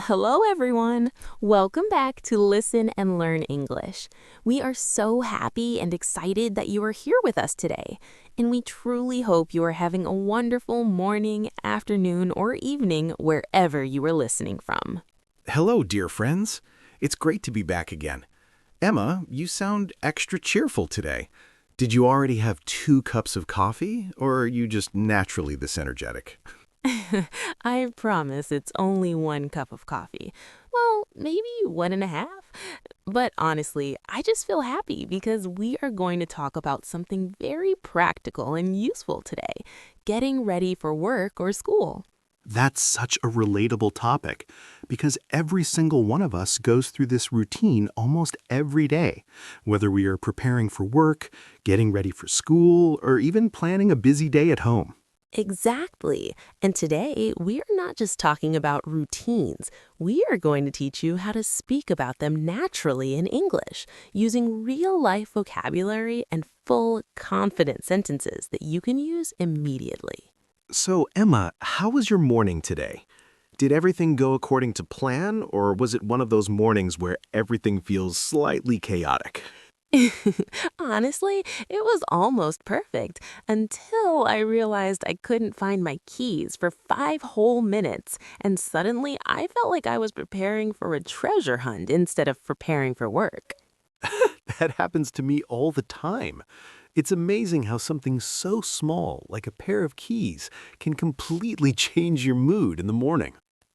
Hello, everyone. Welcome back to Listen and Learn English. We are so happy and excited that you are here with us today, and we truly hope you are having a wonderful morning, afternoon, or evening wherever you are listening from. Hello, dear friends. It's great to be back again. Emma, you sound extra cheerful today. Did you already have 2 cups of coffee, or are you just naturally this energetic? I promise it's only 1 cup of coffee. Well, maybe 1.5. But honestly, I just feel happy because we are going to talk about something very practical and useful today, getting ready for work or school. That's such a relatable topic because every single one of us goes through this routine almost every day, whether we are preparing for work, getting ready for school, or even planning a busy day at home. Exactly. And today, we are not just talking about routines. We are going to teach you how to speak about them naturally in English, using real-life vocabulary and full, confident sentences that you can use immediately. So, Emma, how was your morning today? Did everything go according to plan, or was it one of those mornings where everything feels slightly chaotic? Honestly, it was almost perfect until I realized I couldn't find my keys for 5 whole minutes, and suddenly I felt like I was preparing for a treasure hunt instead of preparing for work. That happens to me all the time. It's amazing how something so small, like a pair of keys, can completely change your mood in the morning.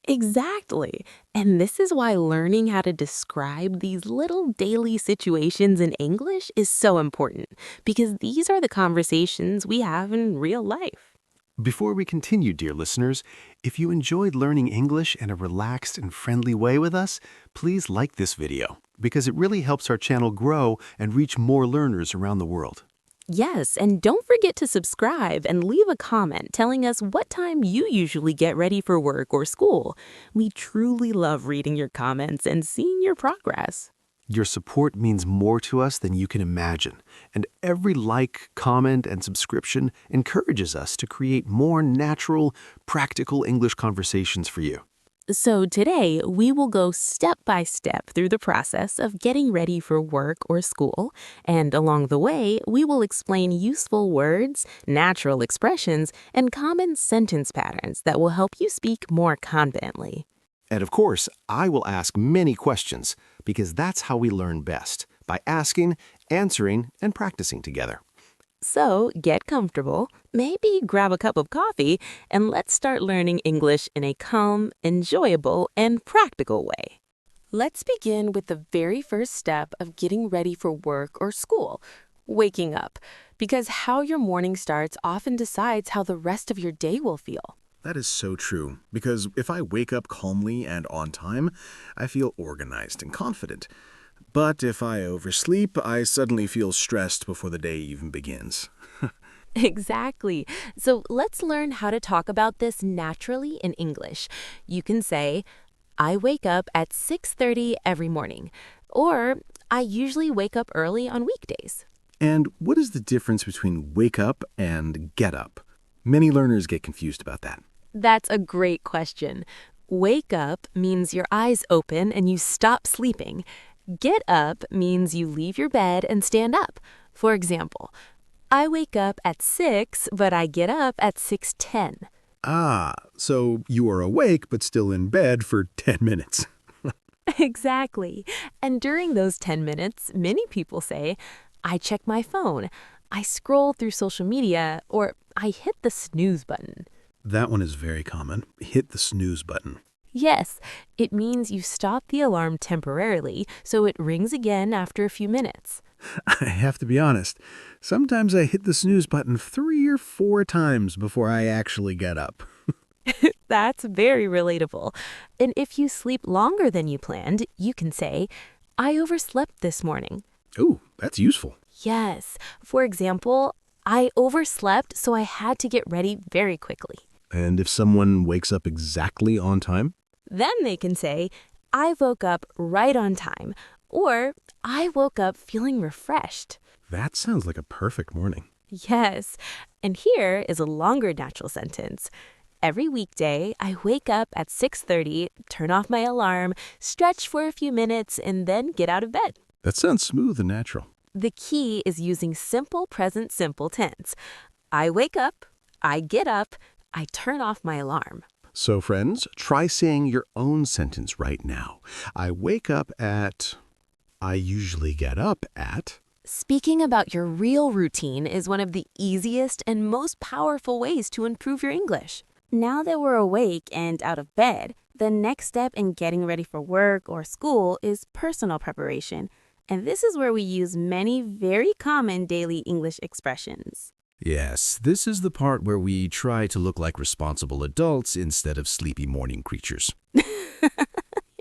Exactly. And this is why learning how to describe these little daily situations in English is so important, because these are the conversations we have in real life. Before we continue, dear listeners, if you enjoyed learning English in a relaxed and friendly way with us, please like this video because it really helps our channel grow and reach more learners around the world. Yes, and don't forget to subscribe and leave a comment telling us what time you usually get ready for work or school. We truly love reading your comments and seeing your progress. Your support means more to us than you can imagine, and every like, comment, and subscription encourages us to create more natural, practical English conversations for you. So today, we will go step by step through the process of getting ready for work or school, and along the way, we will explain useful words, natural expressions, and common sentence patterns that will help you speak more confidently. And of course, I will ask many questions because that's how we learn best, by asking, answering, and practicing together. So get comfortable, maybe grab a cup of coffee, and let's start learning English in a calm, enjoyable, and practical way. Let's begin with the very first step of getting ready for work or school, waking up, because how your morning starts often decides how the rest of your day will feel. That is so true, because if I wake up calmly and on time, I feel organized and confident. But if I oversleep, I suddenly feel stressed before the day even begins. Exactly. So let's learn how to talk about this naturally in English. You can say, I wake up at 6:30 every morning, or I usually wake up early on weekdays. And what is the difference between wake up and get up? Many learners get confused about that. That's a great question. Wake up means your eyes open and you stop sleeping. Get up means you leave your bed and stand up. For example, I wake up at 6, but I get up at 6:10. Ah, so you are awake but still in bed for 10 minutes. Exactly. And during those 10 minutes, many people say, I check my phone, I scroll through social media, or I hit the snooze button. That one is very common. Hit the snooze button. Yes, it means you stop the alarm temporarily so it rings again after a few minutes. I have to be honest. Sometimes I hit the snooze button 3 or 4 times before I actually get up. That's very relatable. And if you sleep longer than you planned, you can say, I overslept this morning. Ooh, that's useful. Yes. For example, I overslept, so I had to get ready very quickly. And if someone wakes up exactly on time? Then they can say, I woke up right on time, or I woke up feeling refreshed. That sounds like a perfect morning. Yes. And here is a longer natural sentence. Every weekday, I wake up at 6:30, turn off my alarm, stretch for a few minutes, and then get out of bed. That sounds smooth and natural. The key is using simple present simple tense. I wake up, I get up, I turn off my alarm. So, friends, try saying your own sentence right now. I wake up at... I usually get up at... Speaking about your real routine is one of the easiest and most powerful ways to improve your English. Now that we're awake and out of bed, the next step in getting ready for work or school is personal preparation. And this is where we use many very common daily English expressions. Yes, this is the part where we try to look like responsible adults instead of sleepy morning creatures.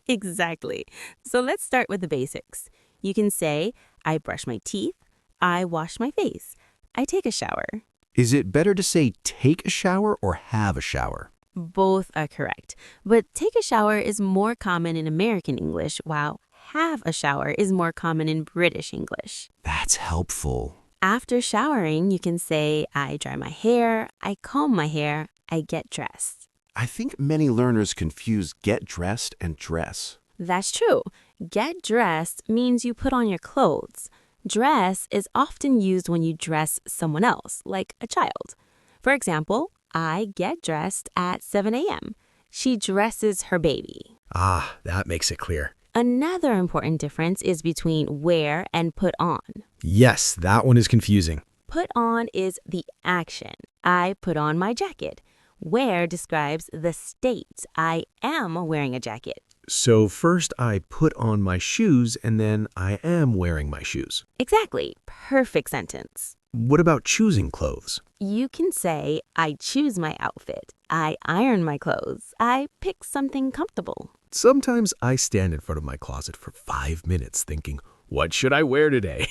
Exactly. So let's start with the basics. You can say, I brush my teeth, I wash my face, I take a shower. Is it better to say take a shower or have a shower? Both are correct, but take a shower is more common in American English, while have a shower is more common in British English. That's helpful. After showering, you can say, I dry my hair, I comb my hair, I get dressed. I think many learners confuse get dressed and dress. That's true. Get dressed means you put on your clothes. Dress is often used when you dress someone else, like a child. For example, I get dressed at 7 a.m. She dresses her baby. Ah, that makes it clear. Another important difference is between wear and put on. Yes, that one is confusing. Put on is the action. I put on my jacket. Wear describes the state. I am wearing a jacket. So first I put on my shoes and then I am wearing my shoes. Exactly. Perfect sentence. What about choosing clothes? You can say, I choose my outfit. I iron my clothes. I pick something comfortable. Sometimes I stand in front of my closet for 5 minutes thinking, what should I wear today?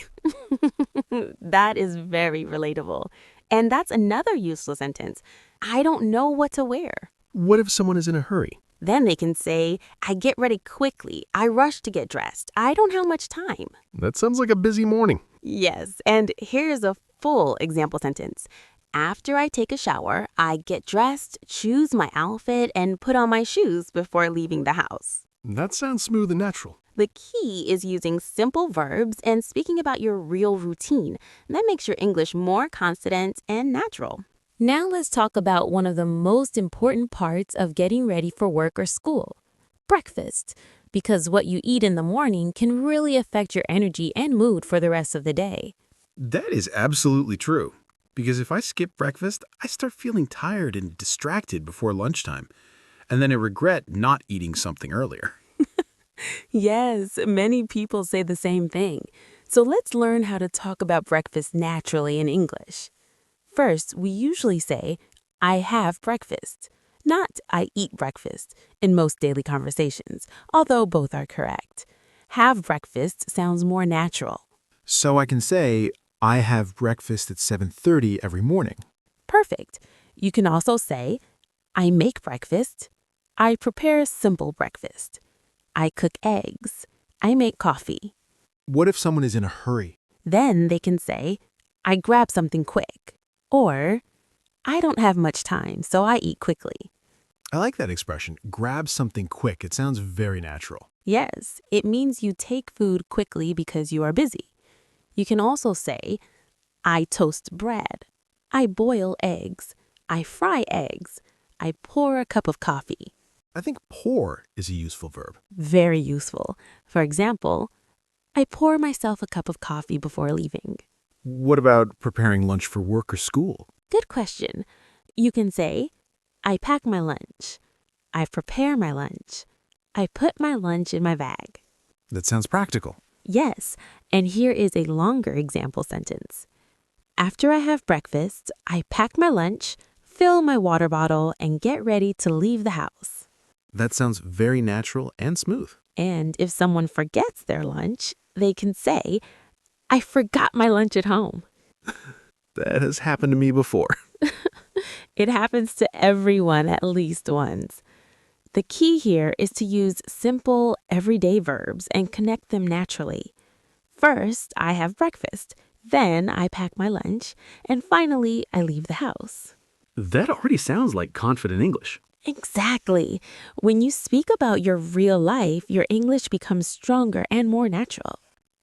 That is very relatable. And that's another useful sentence. I don't know what to wear. What if someone is in a hurry? Then they can say, I get ready quickly. I rush to get dressed. I don't have much time. That sounds like a busy morning. Yes, and here's a full example sentence. After I take a shower, I get dressed, choose my outfit, and put on my shoes before leaving the house. That sounds smooth and natural. The key is using simple verbs and speaking about your real routine. That makes your English more confident and natural. Now let's talk about one of the most important parts of getting ready for work or school, breakfast, because what you eat in the morning can really affect your energy and mood for the rest of the day. That is absolutely true. Because if I skip breakfast, I start feeling tired and distracted before lunchtime. And then I regret not eating something earlier. Yes, many people say the same thing. So let's learn how to talk about breakfast naturally in English. First, we usually say, I have breakfast, not I eat breakfast in most daily conversations, although both are correct. Have breakfast sounds more natural. So I can say, I have breakfast at 7:30 every morning. Perfect. You can also say, I make breakfast. I prepare a simple breakfast. I cook eggs. I make coffee. What if someone is in a hurry? Then they can say, I grab something quick. Or, I don't have much time, so I eat quickly. I like that expression, grab something quick. It sounds very natural. Yes, it means you take food quickly because you are busy. You can also say, I toast bread. I boil eggs. I fry eggs. I pour a cup of coffee. I think pour is a useful verb. Very useful. For example, I pour myself a cup of coffee before leaving. What about preparing lunch for work or school? Good question. You can say, I pack my lunch. I prepare my lunch. I put my lunch in my bag. That sounds practical. Yes, and here is a longer example sentence. After I have breakfast, I pack my lunch, fill my water bottle, and get ready to leave the house. That sounds very natural and smooth. And if someone forgets their lunch, they can say, I forgot my lunch at home. That has happened to me before. It happens to everyone at least once. The key here is to use simple, everyday verbs and connect them naturally. First, I have breakfast. Then I pack my lunch. And finally, I leave the house. That already sounds like confident English. Exactly. When you speak about your real life, your English becomes stronger and more natural.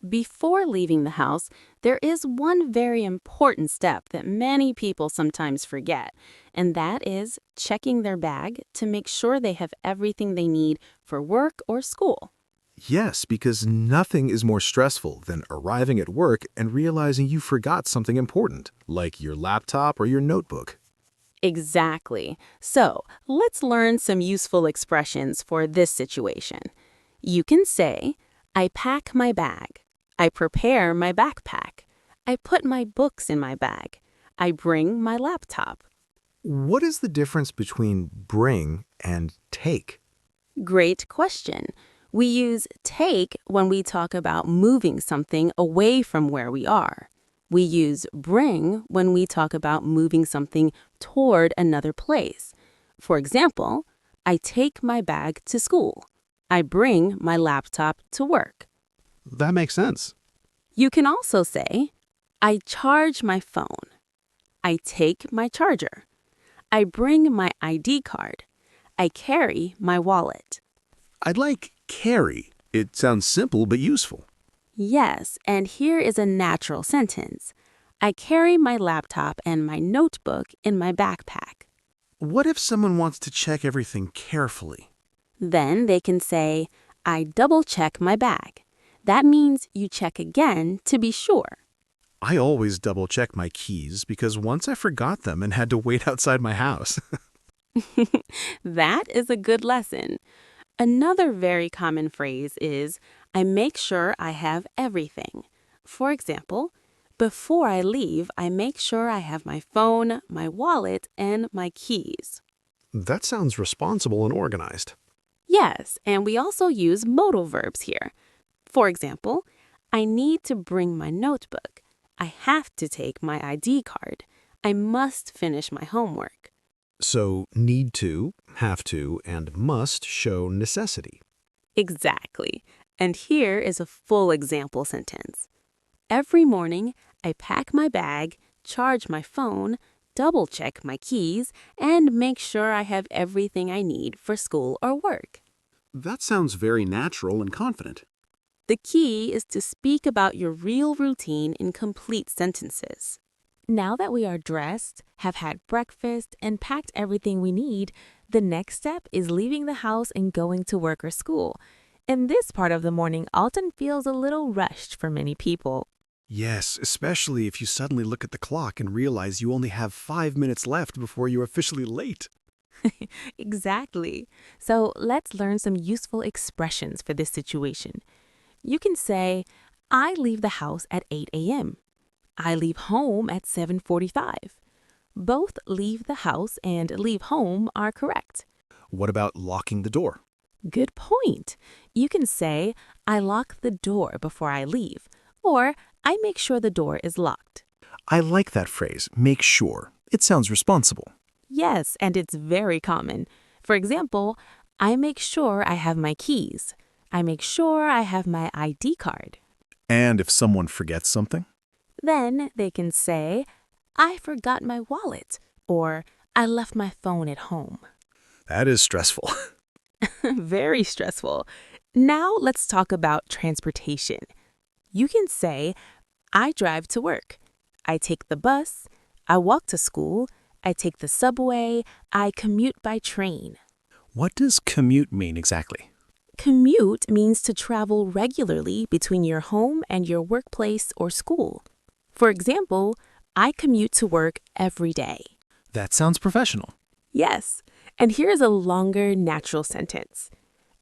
Before leaving the house, there is one very important step that many people sometimes forget, and that is checking their bag to make sure they have everything they need for work or school. Yes, because nothing is more stressful than arriving at work and realizing you forgot something important, like your laptop or your notebook. Exactly. So, let's learn some useful expressions for this situation. You can say, I pack my bag. I prepare my backpack. I put my books in my bag. I bring my laptop. What is the difference between bring and take? Great question. We use take when we talk about moving something away from where we are. We use bring when we talk about moving something toward another place. For example, I take my bag to school. I bring my laptop to work. That makes sense. You can also say, I charge my phone. I take my charger. I bring my ID card. I carry my wallet. I'd like carry. It sounds simple but useful. Yes, and here is a natural sentence. I carry my laptop and my notebook in my backpack. What if someone wants to check everything carefully? Then they can say, I double check my bag. That means you check again to be sure. I always double check my keys because once I forgot them and had to wait outside my house. That is a good lesson. Another very common phrase is, I make sure I have everything. For example, before I leave, I make sure I have my phone, my wallet, and my keys. That sounds responsible and organized. Yes, and we also use modal verbs here. For example, I need to bring my notebook. I have to take my ID card. I must finish my homework. So need to, have to, and must show necessity. Exactly. And here is a full example sentence. Every morning, I pack my bag, charge my phone, double check my keys, and make sure I have everything I need for school or work. That sounds very natural and confident. The key is to speak about your real routine in complete sentences. Now that we are dressed, have had breakfast, and packed everything we need, the next step is leaving the house and going to work or school. And this part of the morning often feels a little rushed for many people. Yes, especially if you suddenly look at the clock and realize you only have 5 minutes left before you're officially late. Exactly. So let's learn some useful expressions for this situation. You can say, I leave the house at 8 a.m. I leave home at 7:45. Both leave the house and leave home are correct. What about locking the door? Good point. You can say, I lock the door before I leave, or I make sure the door is locked. I like that phrase, make sure. It sounds responsible. Yes, and it's very common. For example, I make sure I have my keys. I make sure I have my ID card. And if someone forgets something? Then they can say, I forgot my wallet, or I left my phone at home. That is stressful. Very stressful. Now let's talk about transportation. You can say, I drive to work. I take the bus. I walk to school. I take the subway. I commute by train. What does commute mean exactly? Commute means to travel regularly between your home and your workplace or school. For example, I commute to work every day. That sounds professional. Yes, and here's a longer natural sentence.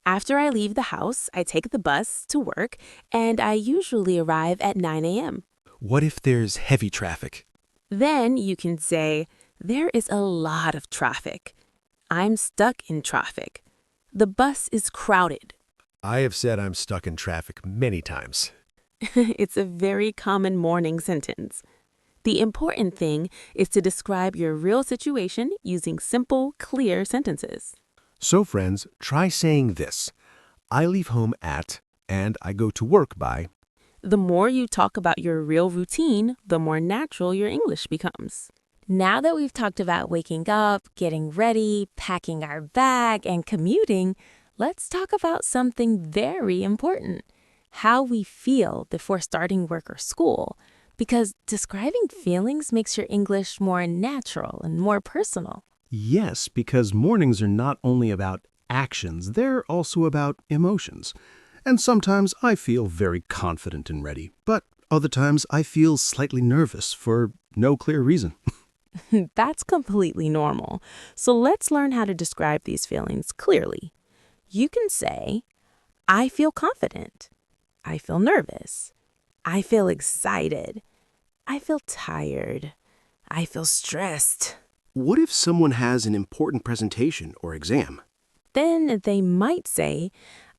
After I leave the house, I take the bus to work, and I usually arrive at 9 a.m. What if there's heavy traffic? Then you can say, there is a lot of traffic. I'm stuck in traffic. The bus is crowded. I have said I'm stuck in traffic many times. It's a very common morning sentence. The important thing is to describe your real situation using simple, clear sentences. So friends, try saying this. I leave home at, and I go to work by. The more you talk about your real routine, the more natural your English becomes. Now that we've talked about waking up, getting ready, packing our bag, and commuting, let's talk about something very important: how we feel before starting work or school. Because describing feelings makes your English more natural and more personal. Yes, because mornings are not only about actions, they're also about emotions. And sometimes I feel very confident and ready, but other times I feel slightly nervous for no clear reason. That's completely normal. So let's learn how to describe these feelings clearly. You can say, I feel confident. I feel nervous. I feel excited. I feel tired. I feel stressed. What if someone has an important presentation or exam? Then they might say,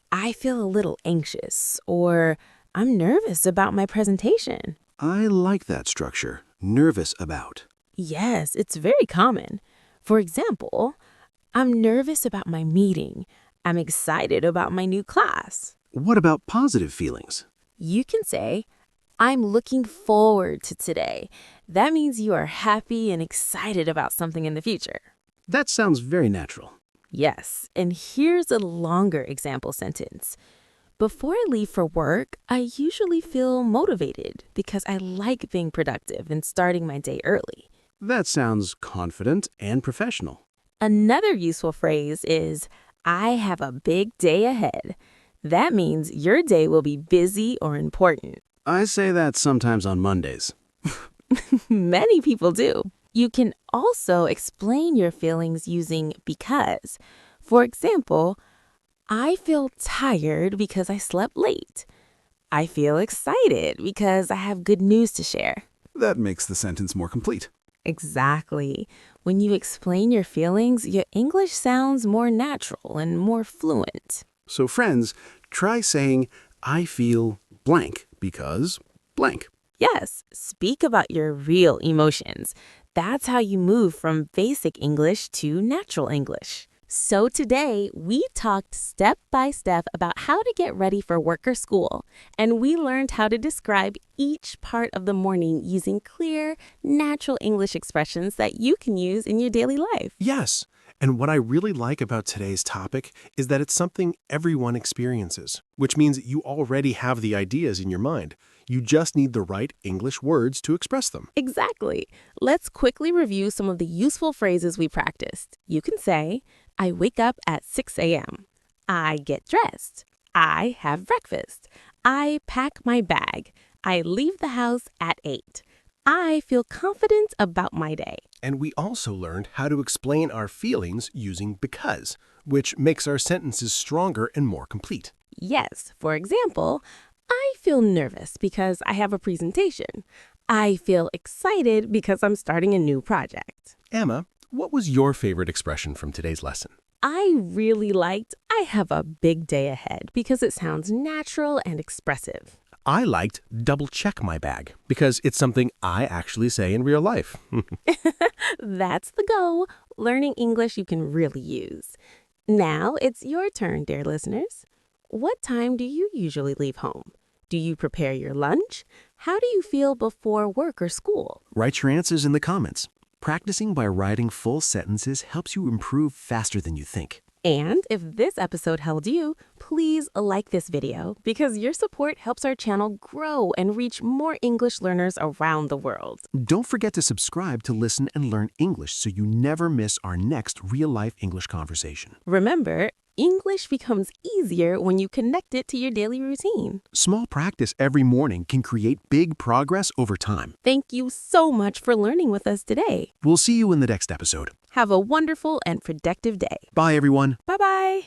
I feel a little anxious, or I'm nervous about my presentation. I like that structure. Nervous about. Yes, it's very common. For example, I'm nervous about my meeting. I'm excited about my new class. What about positive feelings? You can say, I'm looking forward to today. That means you are happy and excited about something in the future. That sounds very natural. Yes, and here's a longer example sentence. Before I leave for work, I usually feel motivated because I like being productive and starting my day early. That sounds confident and professional. Another useful phrase is, I have a big day ahead. That means your day will be busy or important. I say that sometimes on Mondays. Many people do. You can also explain your feelings using because. For example, I feel tired because I slept late. I feel excited because I have good news to share. That makes the sentence more complete. Exactly. When you explain your feelings, your English sounds more natural and more fluent. So friends, try saying, I feel blank because blank. Yes, speak about your real emotions. That's how you move from basic English to natural English. So today, we talked step by step about how to get ready for work or school, and we learned how to describe each part of the morning using clear, natural English expressions that you can use in your daily life. Yes, and what I really like about today's topic is that it's something everyone experiences, which means you already have the ideas in your mind. You just need the right English words to express them. Exactly. Let's quickly review some of the useful phrases we practiced. You can say, I wake up at 6 a.m. I get dressed. I have breakfast. I pack my bag. I leave the house at 8. I feel confident about my day. And we also learned how to explain our feelings using because, which makes our sentences stronger and more complete. Yes, for example, I feel nervous because I have a presentation. I feel excited because I'm starting a new project. Emma, what was your favorite expression from today's lesson? I really liked I have a big day ahead because it sounds natural and expressive. I liked double check my bag because it's something I actually say in real life. That's the goal. Learning English you can really use. Now it's your turn, dear listeners. What time do you usually leave home? Do you prepare your lunch? How do you feel before work or school? Write your answers in the comments. Practicing by writing full sentences helps you improve faster than you think. And if this episode helped you, please like this video because your support helps our channel grow and reach more English learners around the world. Don't forget to subscribe to listen and learn English so you never miss our next real-life English conversation. Remember, English becomes easier when you connect it to your daily routine. Small practice every morning can create big progress over time. Thank you so much for learning with us today. We'll see you in the next episode. Have a wonderful and productive day. Bye, everyone. Bye-bye.